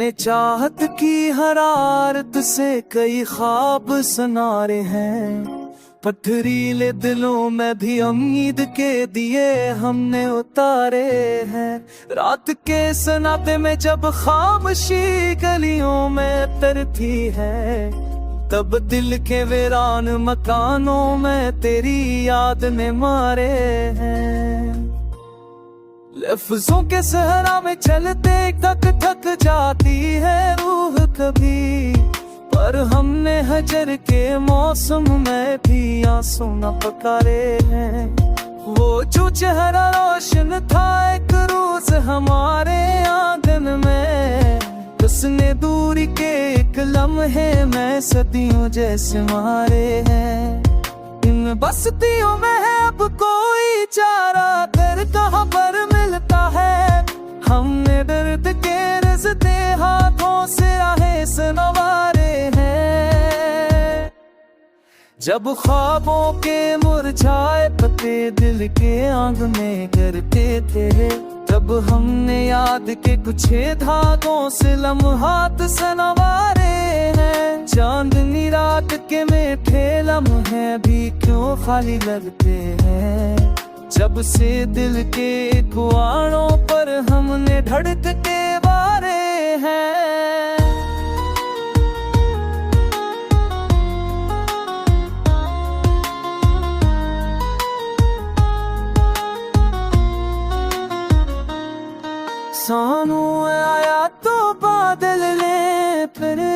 हमने चाहत की हरारत से कई ख्वाब सुनारे हैं, पथरीले दिलों में भी उम्मीद के दिए हमने उतारे हैं। रात के सन्नाटे में जब खामोशी गलियों में तरती है, तब दिल के वीरान मकानों में तेरी याद ने मारे हैं। लफ्जों के सहरा में चलते थक जाती है रूह कभी, पर हमने हजर के मौसम में भी आंसू न पकारे हैं। वो जो चेहरा रोशन था एक रोज हमारे आंगन में, उसने दूरी के एक लम्हे में सदियों जैसे मारे हैं। इन बस्तियों में है अब कोई चारा, घर कहाँ पर मिलता है। हमने दर्द के रज़ते हाथों से आहे संवारे हैं। जब ख्वाबों के मुरझाए पत्ते दिल के आंगने गिरते थे, तब हमने याद के कुछ धागों से लम्हात संवारे हैं। चांदनी रात के मीठे लम्हे भी क्यों खाली लगते हैं, जब से दिल के कुआड़ों पर हमने धड़क के वारे हैं। सानू आया तो बादल ले फिरे,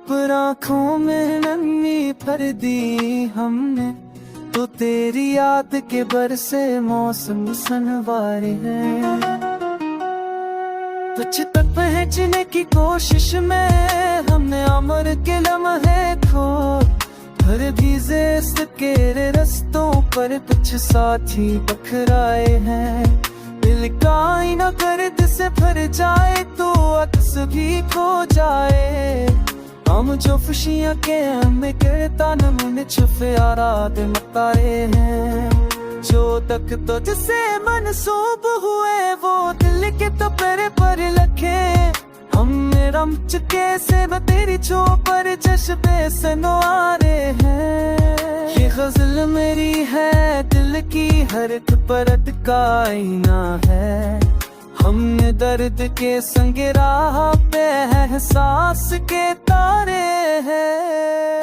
पर आँखों में नमी भर दी हमने, तो तेरी याद के बरसे मौसम सनवारे हैं। तुझ तक पहुंचने की कोशिश में हमने अमर के लम्हे खो, भर भीजे सकेरे रस्तों पर कुछ साथी बखराए हैं। दिल का आईना गर्द से भर जाए तो अक्स भी खो जाए। हम जो खुशियाँ के हमें गिरता नमूने छुपे आराध मतारे हैं। जो तक तो जिसे मनसूब हुए वो दिल के तो पेरे पर लखे, हमने रम चुके से मैं तेरी छो पर जश्बे से नवारे हैं। ये गजल मेरी है दिल की हर एक परत का आईना है। हमने दर्द के संग राह पे एहसास के तारे हैं।